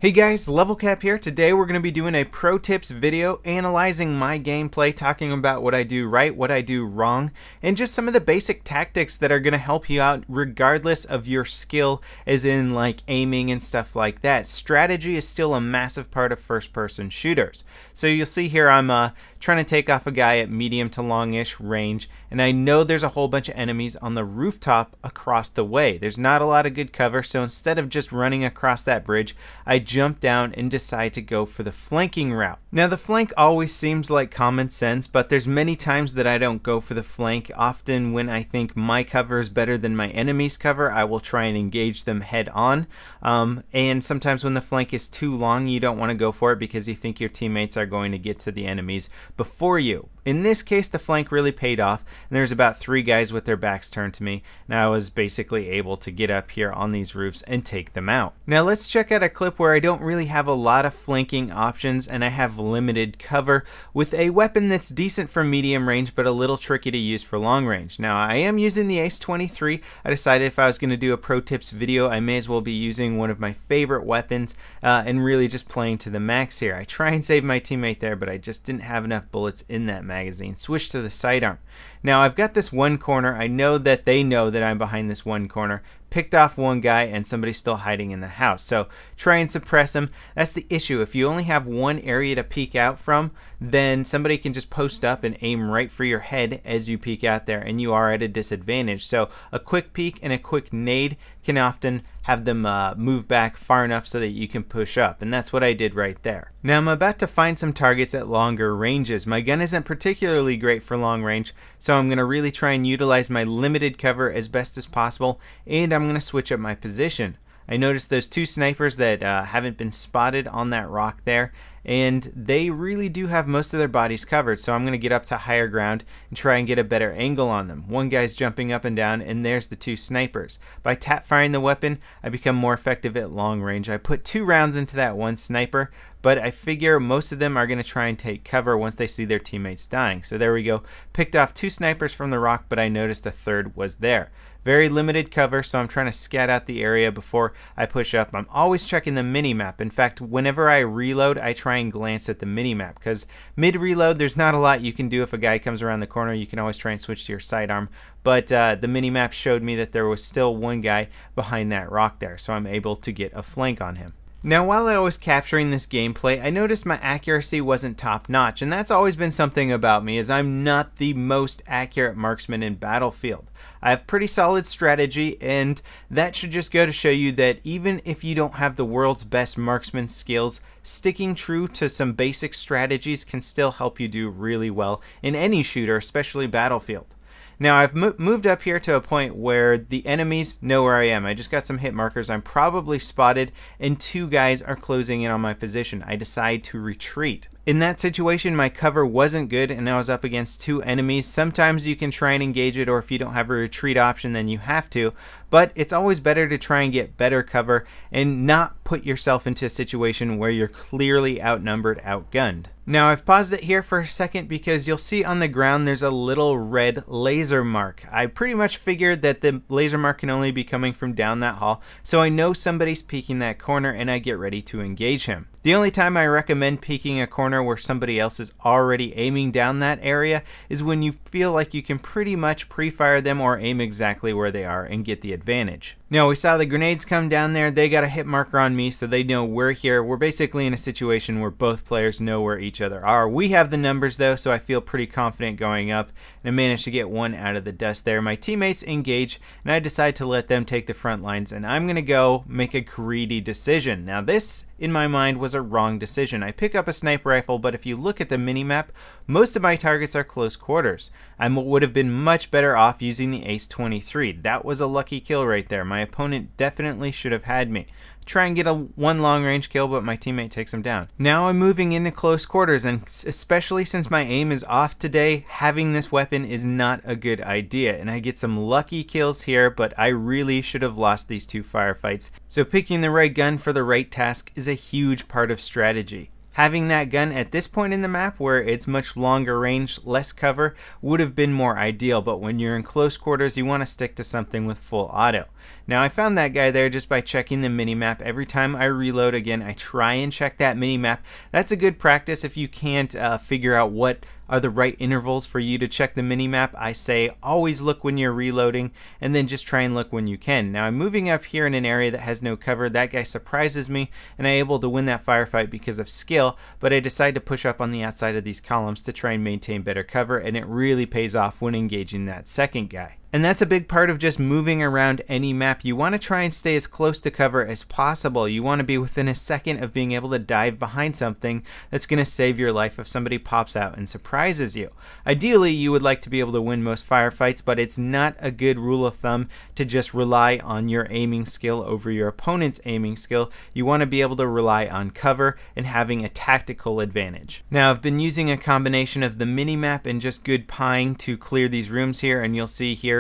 Hey guys, Level Cap here. Today we're going to be doing a pro tips video analyzing my gameplay, talking about what I do right, what I do wrong, and just some of the basic tactics that are going to help you out regardless of your skill, as in like aiming and stuff like that. Strategy is still a massive part of first-person shooters. So you'll see here I'm trying to take off a guy at medium to long-ish range, and I know there's a whole bunch of enemies on the rooftop across the way. There's not a lot of good cover, so instead of just running across that bridge, I jump down and decide to go for the flanking route. Now the flank always seems like common sense, but there's many times that I don't go for the flank. Often when I think my cover is better than my enemy's cover, I will try and engage them head on. And sometimes when the flank is too long, you don't want to go for it because you think your teammates are going to get to the enemies before you. In this case, the flank really paid off, and there's about 3 guys with their backs turned to me, and I was basically able to get up here on these roofs and take them out. Now let's check out a clip where I don't really have a lot of flanking options and I have limited cover with a weapon that's decent for medium range but a little tricky to use for long range. Now I am using the Ace 23. I decided if I was going to do a pro tips video, I may as well be using one of my favorite weapons and really just playing to the max here. I try and save my teammate there, but I just didn't have enough bullets in that magazine. Switch to the sidearm. Now I've got this one corner. I know that they know that I'm behind this one corner. Picked off one guy and somebody's still hiding in the house. So try and suppress him. That's the issue. If you only have one area to peek out from, then somebody can just post up and aim right for your head as you peek out there, and you are at a disadvantage. So a quick peek and a quick nade can often have them move back far enough so that you can push up, and that's what I did right there. Now I'm about to find some targets at longer ranges. My gun isn't particularly great for long range, so I'm going to really try and utilize my limited cover as best as possible, and I'm going to switch up my position. I noticed those 2 snipers that haven't been spotted on that rock there, and they really do have most of their bodies covered, so I'm going to get up to higher ground and try and get a better angle on them. One guy's jumping up and down, and there's the 2 snipers. By tap firing the weapon, I become more effective at long range. I put 2 rounds into that one sniper, but I figure most of them are going to try and take cover once they see their teammates dying. So there we go. Picked off 2 snipers from the rock, but I noticed a third was there. Very limited cover, so I'm trying to scat out the area before I push up. I'm always checking the mini-map. In fact, whenever I reload, I try and glance at the mini-map, because mid-reload, there's not a lot you can do. If a guy comes around the corner, you can always try and switch to your sidearm. But the mini-map showed me that there was still one guy behind that rock there, so I'm able to get a flank on him. Now while I was capturing this gameplay, I noticed my accuracy wasn't top notch, and that's always been something about me, as I'm not the most accurate marksman in Battlefield. I have pretty solid strategy, and that should just go to show you that even if you don't have the world's best marksman skills, sticking true to some basic strategies can still help you do really well in any shooter, especially Battlefield. Now I've moved up here to a point where the enemies know where I am. I just got some hit markers. I'm probably spotted, and 2 guys are closing in on my position. I decide to retreat. In that situation, my cover wasn't good, and I was up against 2 enemies. Sometimes you can try and engage it, or if you don't have a retreat option, then you have to. But it's always better to try and get better cover and not put yourself into a situation where you're clearly outnumbered, outgunned. Now I've paused it here for a second because you'll see on the ground there's a little red laser mark. I pretty much figured that the laser mark can only be coming from down that hall, so I know somebody's peeking that corner and I get ready to engage him. The only time I recommend peeking a corner where somebody else is already aiming down that area is when you feel like you can pretty much pre-fire them or aim exactly where they are and get the advantage. Now we saw the grenades come down there. They got a hit marker on me, so they know we're here. We're basically in a situation where both players know where each other are. We have the numbers though, so I feel pretty confident going up, and I managed to get one out of the dust there. My teammates engage, and I decide to let them take the front lines, and I'm going to go make a greedy decision. Now this, in my mind, was a wrong decision. I pick up a sniper rifle, but if you look at the mini-map, most of my targets are close quarters. I would have been much better off using the Ace 23. That was a lucky kill right there. My opponent definitely should have had me. Try and get one long range kill, but my teammate takes him down. Now I'm moving into close quarters, and especially since my aim is off today, having this weapon is not a good idea, and I get some lucky kills here, but I really should have lost these 2 firefights. So picking the right gun for the right task is a huge part of strategy. Having that gun at this point in the map where it's much longer range, less cover, would have been more ideal, but when you're in close quarters, you want to stick to something with full auto. Now I found that guy there just by checking the minimap. Every time I reload again, I try and check that minimap. That's a good practice if you can't figure out what are the right intervals for you to check the minimap. I say always look when you're reloading and then just try and look when you can. Now I'm moving up here in an area that has no cover. That guy surprises me and I'm able to win that firefight because of skill, but I decide to push up on the outside of these columns to try and maintain better cover, and it really pays off when engaging that second guy. And that's a big part of just moving around any map. You want to try and stay as close to cover as possible. You want to be within a second of being able to dive behind something that's going to save your life if somebody pops out and surprises you. Ideally, you would like to be able to win most firefights, but it's not a good rule of thumb to just rely on your aiming skill over your opponent's aiming skill. You want to be able to rely on cover and having a tactical advantage. Now, I've been using a combination of the minimap and just good pieing to clear these rooms here, and you'll see here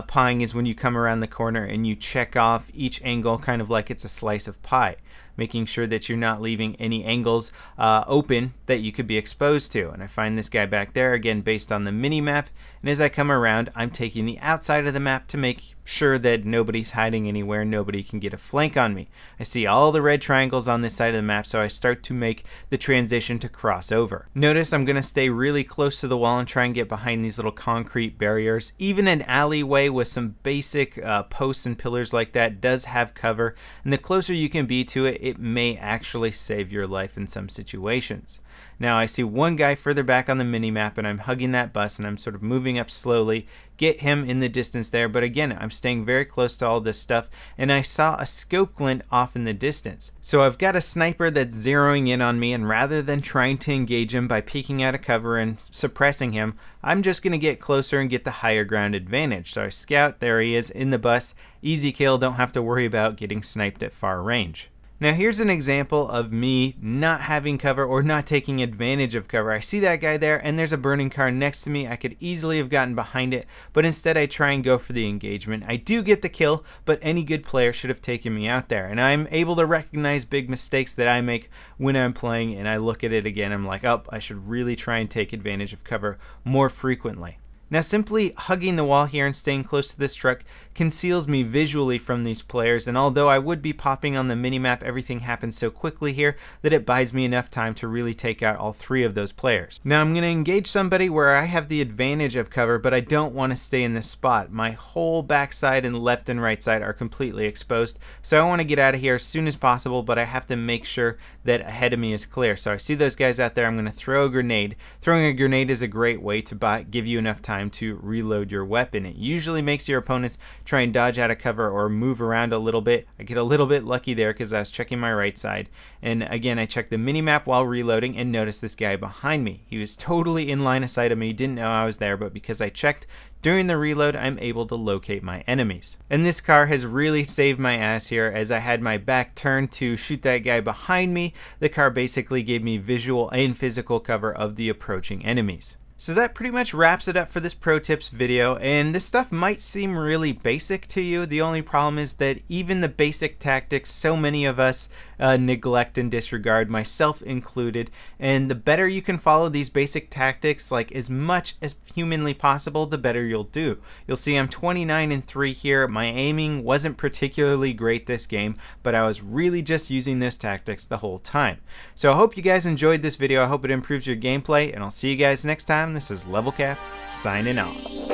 pieing is when you come around the corner and you check off each angle kind of like it's a slice of pie, making sure that you're not leaving any angles open that you could be exposed to. And I find this guy back there again based on the mini map, and as I come around I'm taking the outside of the map to make sure that nobody's hiding anywhere, nobody can get a flank on me. I see all the red triangles on this side of the map, so I start to make the transition to cross over. Notice I'm going to stay really close to the wall and try and get behind these little concrete barriers. Even an alleyway with some basic posts and pillars like that does have cover, and the closer you can be to it, it may actually save your life in some situations. Now I see one guy further back on the minimap and I'm hugging that bus and I'm sort of moving up slowly, get him in the distance there, but again I'm staying very close to all this stuff, and I saw a scope glint off in the distance. So I've got a sniper that's zeroing in on me, and rather than trying to engage him by peeking out of cover and suppressing him, I'm just going to get closer and get the higher ground advantage. So I scout, there he is in the bus, easy kill, don't have to worry about getting sniped at far range. Now here's an example of me not having cover or not taking advantage of cover. I see that guy there and there's a burning car next to me. I could easily have gotten behind it, but instead I try and go for the engagement. I do get the kill, but any good player should have taken me out there. And I'm able to recognize big mistakes that I make when I'm playing, and I look at it again, I'm like, oh, I should really try and take advantage of cover more frequently. Now simply hugging the wall here and staying close to this truck conceals me visually from these players, and although I would be popping on the minimap, everything happens so quickly here that it buys me enough time to really take out all three of those players. Now I'm going to engage somebody where I have the advantage of cover, but I don't want to stay in this spot. My whole backside and left and right side are completely exposed, so I want to get out of here as soon as possible, but I have to make sure that ahead of me is clear. So I see those guys out there, I'm going to throw a grenade. Throwing a grenade is a great way to give you enough time to reload your weapon. It usually makes your opponents try and dodge out of cover or move around a little bit. I get a little bit lucky there because I was checking my right side, and again I checked the minimap while reloading and noticed this guy behind me. He was totally in line of sight of me, didn't know I was there, but because I checked during the reload, I'm able to locate my enemies. And this car has really saved my ass here. As I had my back turned to shoot that guy behind me, the car basically gave me visual and physical cover of the approaching enemies. So that pretty much wraps it up for this pro tips video, and this stuff might seem really basic to you. The only problem is that even the basic tactics so many of us neglect and disregard, myself included, and the better you can follow these basic tactics like as much as humanly possible, the better you'll do. You'll see I'm 29-3 here. My aiming wasn't particularly great this game, but I was really just using those tactics the whole time. So I hope you guys enjoyed this video. I hope it improves your gameplay, and I'll see you guys next time. This is Level Cap, signing off.